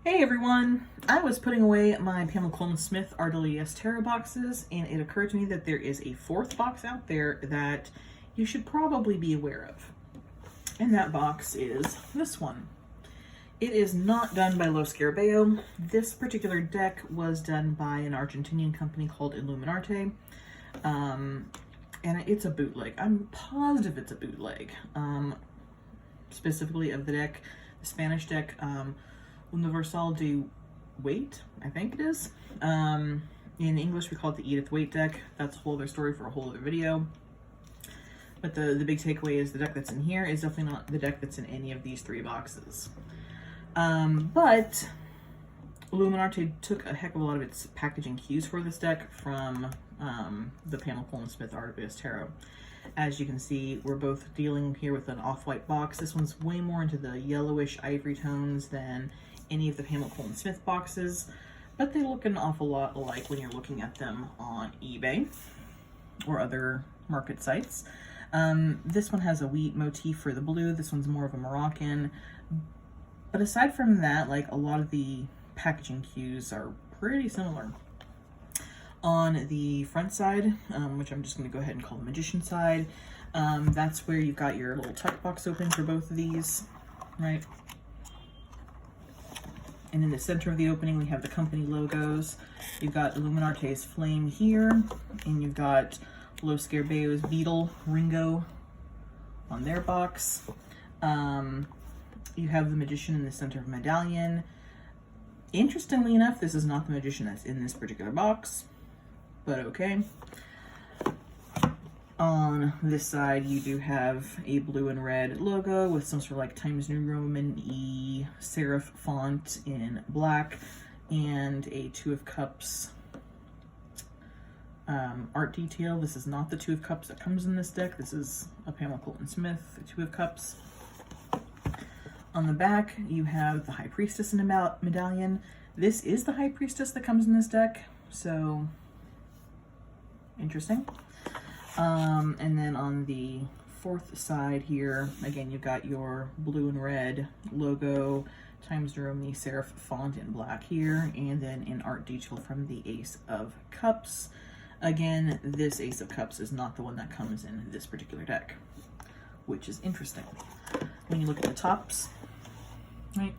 Hey everyone! I was putting away my Pamela Colman Smith RWS tarot boxes, and it occurred to me that there is a fourth box out there that you should probably be aware of. And that box is this one. It is not done by Lo Scarabeo. This particular deck was done by an Argentinian company called Iluminarte. And it's a bootleg. I'm positive it's a bootleg. Specifically of the deck, the Spanish deck, Universal de Waite, I think it is. In English, we call it the Edith Waite deck. That's a whole other story for a whole other video. But the big takeaway is the deck that's in here is definitely not the deck that's in any of these three boxes. But Iluminarte took a heck of a lot of its packaging cues for this deck from the Pamela Colman Smith RWS Tarot. As you can see, we're both dealing here with an off-white box. This one's way more into the yellowish ivory tones than any of the Pamela Colman Smith boxes, but they look an awful lot alike when you're looking at them on eBay or other market sites. This one has a wheat motif for the blue. This one's more of a Moroccan. But aside from that, like, a lot of the packaging cues are pretty similar. On the front side, which I'm just going to go ahead and call the Magician side, that's where you've got your little tuck box open for both of these, right? And in the center of the opening, we have the company logos. You've got Iluminarte's flame here, and you've got Lo Scarabeo's beetle, Ringo, on their box. You have the Magician in the center of the medallion. Interestingly enough, this is not the Magician that's in this particular box, but okay. On this side, you do have a blue and red logo with some sort of like Times New Roman E serif font in black, and a Two of Cups art detail. This is not the Two of Cups that comes in this deck. This is a Pamela Colman Smith Two of Cups. On the back, you have the High Priestess in a medallion. This is the High Priestess that comes in this deck, so interesting. And then on the fourth side here, again, you've got your blue and red logo, Times New Roman serif font in black here, and then an art detail from the Ace of Cups. Again, this Ace of Cups is not the one that comes in this particular deck, which is interesting. When you look at the tops, right,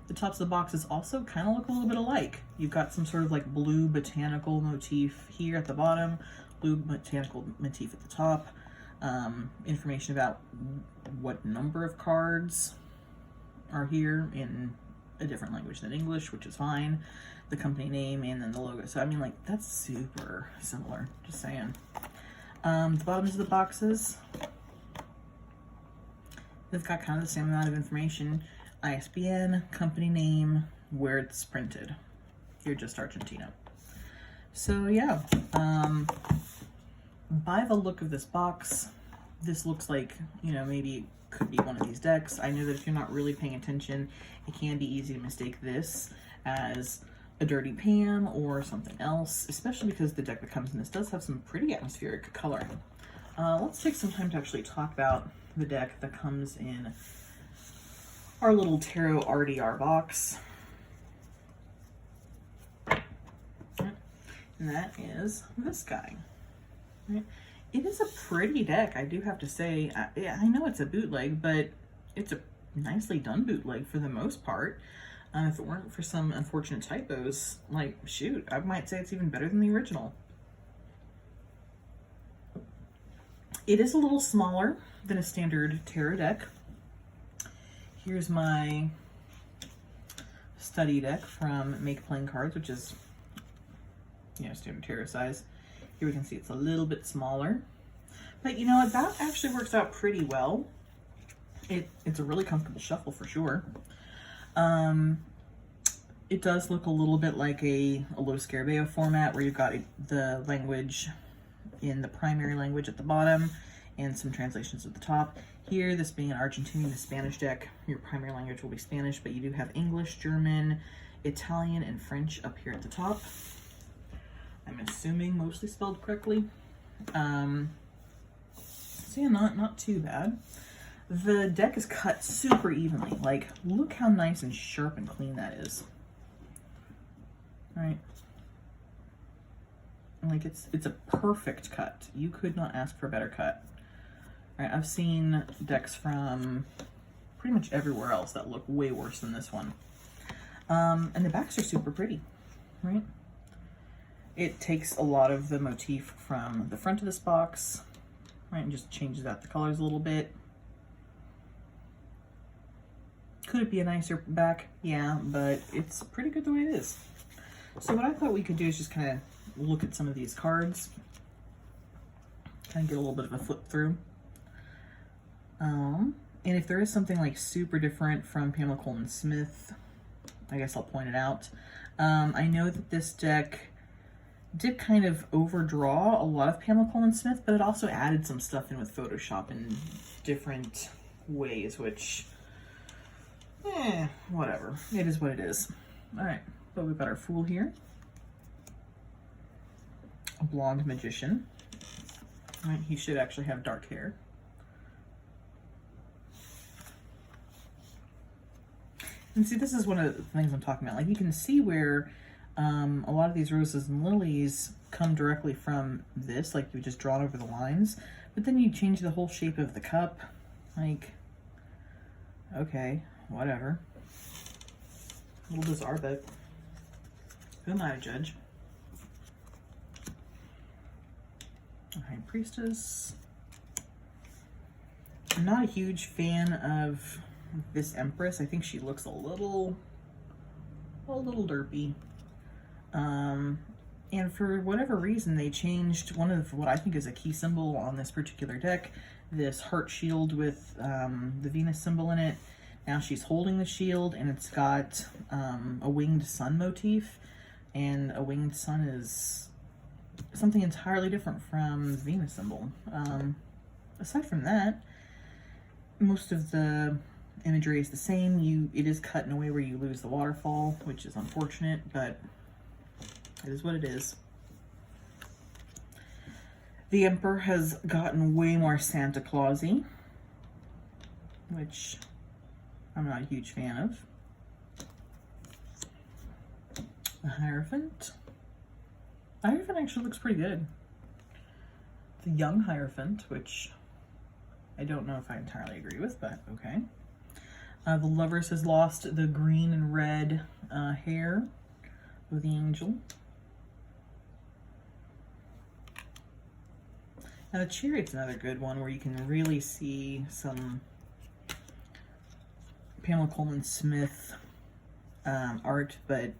the tops of the boxes also kind of look a little bit alike. You've got some sort of like blue botanical motif here at the bottom, blue botanical motif at the top, information about what number of cards are here in a different language than English, which is fine, the company name, and then the logo. So I mean, like, that's super similar, just saying. The bottoms of the boxes, they've got kind of the same amount of information: ISBN, company name, where it's printed. You're just Argentina. So yeah, by the look of this box, this looks like, you know, maybe it could be one of these decks. I know that if you're not really paying attention, it can be easy to mistake this as a Dirty Pam or something else, especially because the deck that comes in this does have some pretty atmospheric coloring. Let's take some time to actually talk about the deck that comes in our little Tarot RDR box. And that is this guy. Right? It is a pretty deck, I do have to say. I know it's a bootleg, but it's a nicely done bootleg for the most part. If it weren't for some unfortunate typos, like, shoot, I might say it's even better than the original. It is a little smaller than a standard tarot deck. Here's my study deck from Make Playing Cards, which is, you know, standard tarot size. Here we can see it's a little bit smaller, but you know what, that actually works out pretty well. It's a really comfortable shuffle for sure. It does look a little bit like a Lo Scarabeo format, where you've got the language in the primary language at the bottom and some translations at the top. Here, this being an Argentinian, the Spanish deck, your primary language will be Spanish, but you do have English, German, Italian, and French up here at the top. I'm assuming mostly spelled correctly. So yeah, not too bad. The deck is cut super evenly. Like, look how nice and sharp and clean that is. right? Like it's a perfect cut. You could not ask for a better cut. All right, I've seen decks from pretty much everywhere else that look way worse than this one. And the backs are super pretty, right? It takes a lot of the motif from the front of this box, right, and just changes out the colors a little bit. Could it be a nicer back? Yeah, but it's pretty good the way it is. So what I thought we could do is just kind of look at some of these cards, kind of get a little bit of a flip through. And if there is something like super different from Pamela Colman Smith, I guess I'll point it out. I know that this deck did kind of overdraw a lot of Pamela Colman Smith, but it also added some stuff in with Photoshop in different ways, which, whatever. It is what it is. All right, but we've got our Fool here. A blonde magician. All right, he should actually have dark hair. And see, this is one of the things I'm talking about. Like, you can see where a lot of these roses and lilies come directly from this, like you just drawn over the lines, but then you change the whole shape of the cup. Like, okay, whatever. A little bizarre, but who am I to judge? Okay, Priestess. I'm not a huge fan of this Empress. I think she looks a little derpy. And for whatever reason, they changed one of what I think is a key symbol on this particular deck, this heart shield with the Venus symbol in it. Now she's holding the shield, and it's got a winged sun motif, and a winged sun is something entirely different from the Venus symbol. Aside from that, most of the imagery is the same. It is cut in a way where you lose the waterfall, which is unfortunate, but it is what it is. The Emperor has gotten way more Santa Clausy, which I'm not a huge fan of. The Hierophant. Hierophant actually looks pretty good. The young Hierophant, which I don't know if I entirely agree with, but okay. The Lovers has lost the green and red hair of the angel. Now the Chariot's another good one where you can really see some Pamela Colman Smith art, but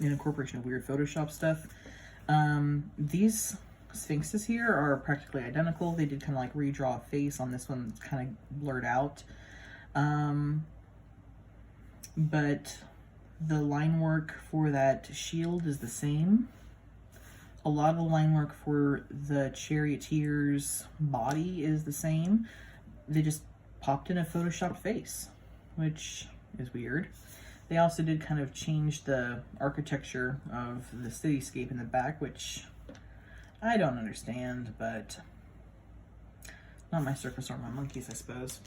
in incorporation of weird Photoshop stuff. These Sphinxes here are practically identical. They did kind of like redraw a face on this one, kind of blurred out. But the line work for that shield is the same. A lot of the line work for the charioteer's body is the same. They just popped in a photoshopped face, which is weird. They also did kind of change the architecture of the cityscape in the back, which I don't understand, but not my circus or my monkeys, I suppose.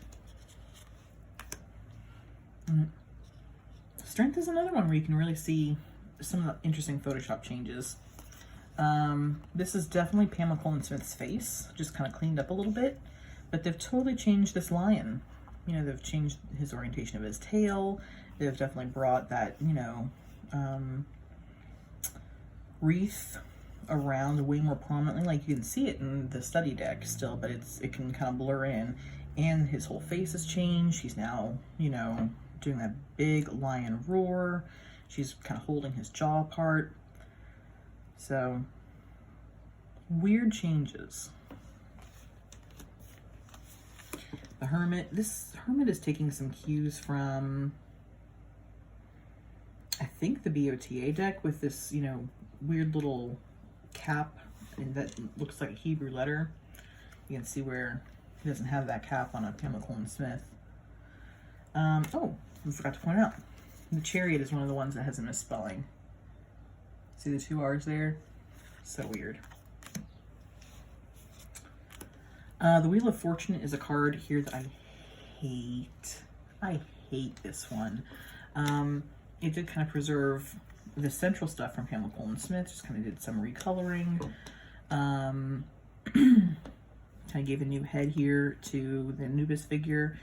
Strength is another one where you can really see some of the interesting Photoshop changes. This is definitely Pamela Colman Smith's face, just kind of cleaned up a little bit, but they've totally changed this lion. You know, they've changed his orientation of his tail. They've definitely brought that, you know, wreath around way more prominently. Like, you can see it in the study deck still, but it can kind of blur in. And his whole face has changed. He's now, you know, doing that big lion roar. She's kind of holding his jaw apart. So, weird changes. The Hermit. This Hermit is taking some cues from, I think, the BOTA deck with this, you know, weird little cap and that looks like a Hebrew letter. You can see where he doesn't have that cap on a Pamela Colman Smith. Oh, I forgot to point out, the Chariot is one of the ones that has a misspelling. See the two R's there? So weird. The Wheel of Fortune is a card here that I hate. I hate this one. It did kind of preserve the central stuff from Pamela Colman Smith, just kind of did some recoloring. Kind of gave a new head here to the Anubis figure.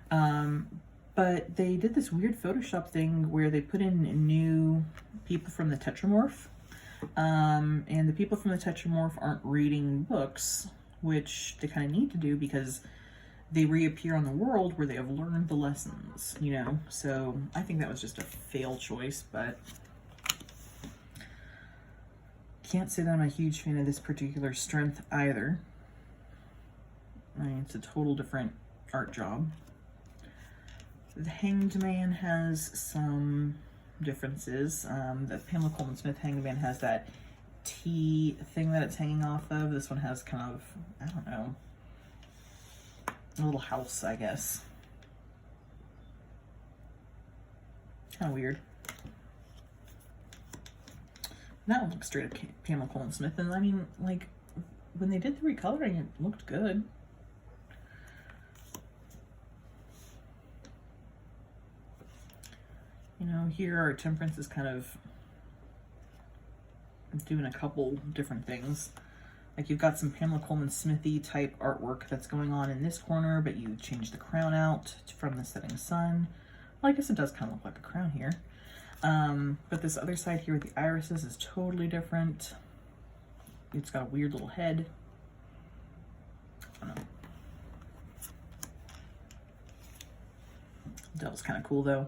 But they did this weird Photoshop thing where they put in new people from the Tetramorph. And the people from the Tetramorph aren't reading books, which they kind of need to do because they reappear on the world where they have learned the lessons, you know? So I think that was just a fail choice, but can't say that I'm a huge fan of this particular strength either. I mean, it's a total different art job. The Hanged Man has some differences. The Pamela Colman Smith Hanged Man has that T thing that it's hanging off of. This one has kind of, I don't know, a little house, I guess. Kind of weird. That one looks straight up Pamela Colman Smith, and I mean, like, when they did the recoloring, it looked good. You know, here our Temperance is kind of doing a couple different things. Like, you've got some Pamela Colman Smithy type artwork that's going on in this corner, but you change the crown out from the setting sun. Well, I guess it does kind of look like a crown here. But this other side here with the irises is totally different. It's got a weird little head. I don't know. That was kind of cool though.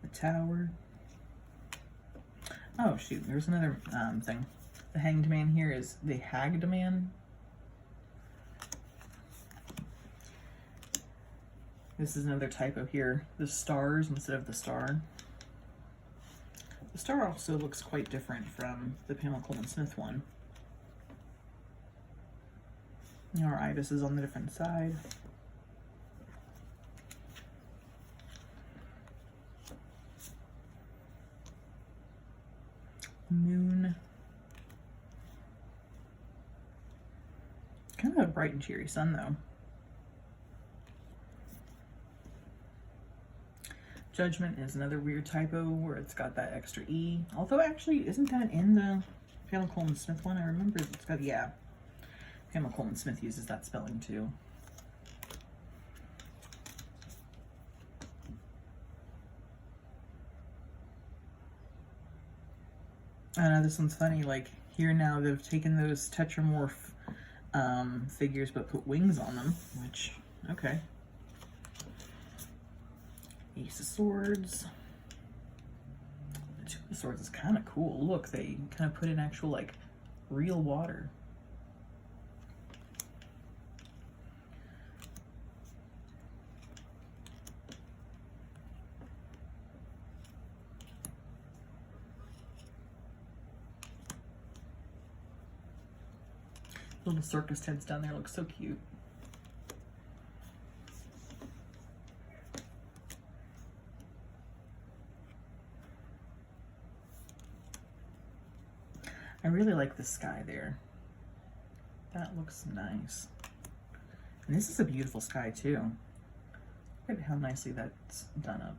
The tower. Oh shoot, there's another thing. The Hanged Man here is the Hagged Man. This is another typo here. The stars instead of the star. The star also looks quite different from the Pamela Colman Smith one. You know, our ibis is on the different side. Moon. Kind of a bright and cheery sun though. Judgment is another weird typo where it's got that extra E. Although actually, isn't that in the Pamela Colman Smith one? I remember it's got, yeah. Pamela Colman Smith uses that spelling too. I know this one's funny, like here now they've taken those Tetramorph figures but put wings on them, which, okay. Ace of Swords. The Two of Swords is kind of cool. Look, they kind of put in actual, like, real water. Little circus tents down there look so cute. I really like the sky there. That looks nice. And this is a beautiful sky too. Look at how nicely that's done up.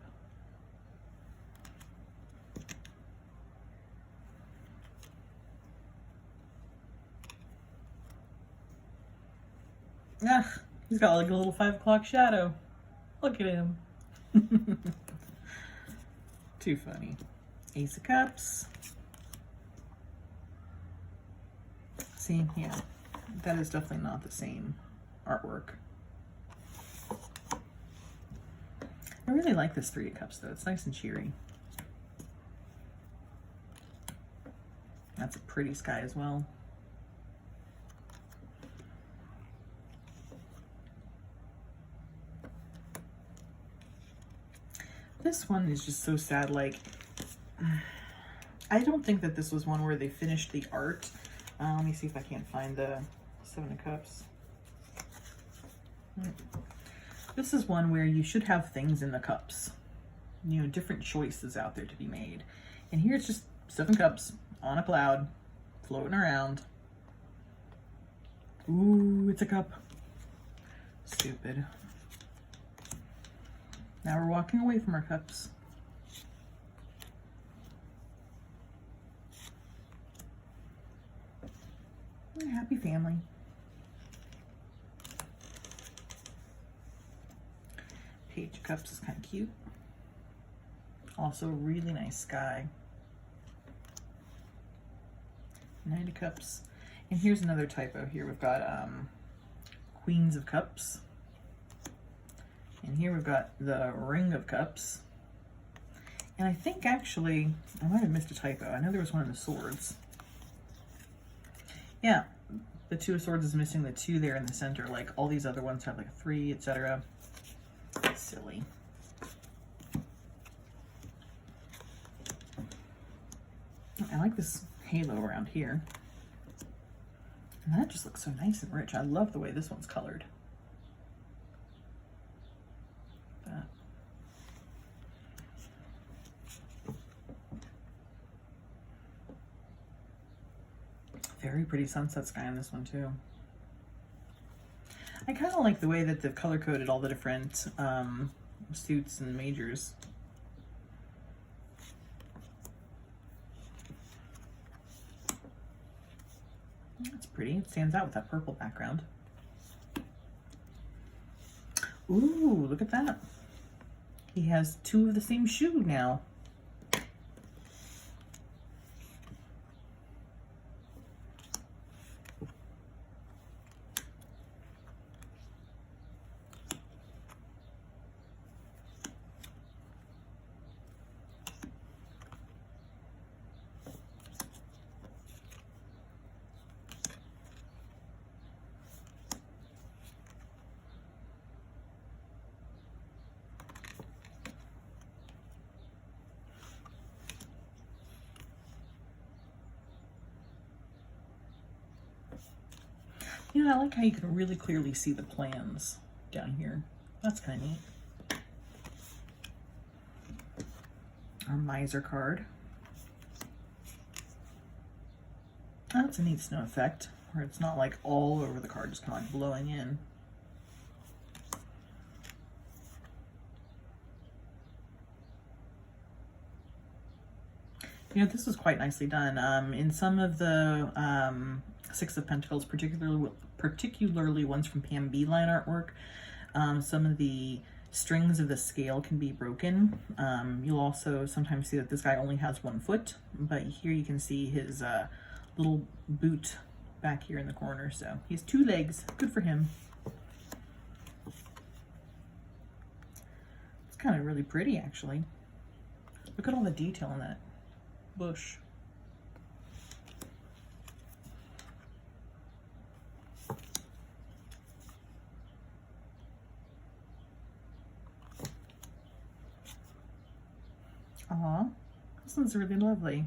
Ah, he's got like a little 5 o'clock shadow. Look at him. Too funny. Ace of Cups. See, yeah, that is definitely not the same artwork. I really like this 3 of Cups though. It's nice and cheery. That's a pretty sky as well. This one is just so sad. Like, I don't think that this was one where they finished the art. Let me see if I can't find the 7 of Cups. This is one where you should have things in the cups. You know, different choices out there to be made. And here it's just 7 cups on a cloud, floating around. Ooh, it's a cup. Stupid. Now we're walking away from our cups. Happy family. Page of Cups is kind of cute. Also a really nice sky. Knight of Cups. And here's another typo here. We've got Queens of Cups. And here we've got the Ring of Cups. And I think actually, I might have missed a typo. I know there was one of the swords. Yeah, the Two of Swords is missing the 2 there in the center. Like all these other ones have like a 3, etc. Silly. I like this halo around here. And that just looks so nice and rich. I love the way this one's colored. That. Very pretty sunset sky on this one too. I kind of like the way that they've color coded all the different suits and majors. That's pretty. It stands out with that purple background. Ooh, look at that. He has 2 of the same shoe now. You know, I like how you can really clearly see the plans down here. That's kind of neat. Our Miser card. Oh, that's a neat snow effect, where it's not like all over the card, just kind of like blowing in. You know, this is quite nicely done. In some of the Six of Pentacles, particularly ones from Pam B line artwork, some of the strings of the scale can be broken. You'll also sometimes see that this guy only has 1 foot, but here you can see his little boot back here in the corner. So he has 2 legs. Good for him. It's kind of really pretty, actually. Look at all the detail in that bush. Aw, this one's really lovely.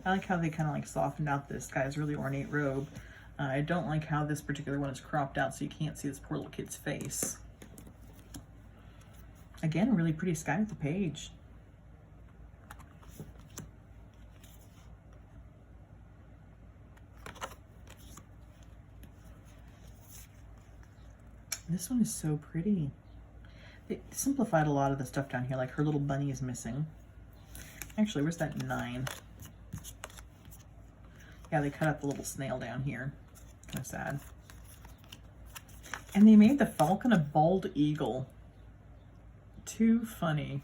I like how they kind of like softened out this guy's really ornate robe. I don't like how this particular one is cropped out so you can't see this poor little kid's face. Again, a really pretty sky with the page. This one is so pretty. It simplified a lot of the stuff down here, like her little bunny is missing. Actually, where's that 9? Yeah, they cut out the little snail down here. Kind of sad. And they made the falcon a bald eagle. Too funny.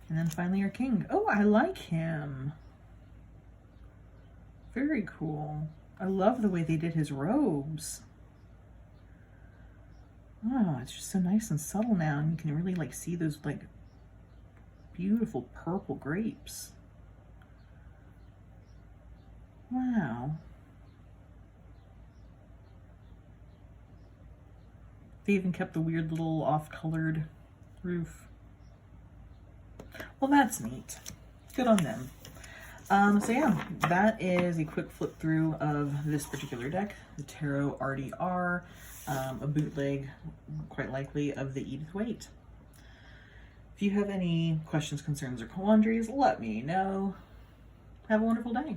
And then finally our king. Oh, I like him. Very cool. I love the way they did his robes. Oh, it's just so nice and subtle now, and you can really like see those like beautiful purple grapes. Wow. They even kept the weird little off-colored roof. Well, that's neat. Good on them. So yeah, that is a quick flip through of this particular deck, the Tarot RDR, a bootleg, quite likely, of the Edith Waite. If you have any questions, concerns, or quandaries, let me know. Have a wonderful day.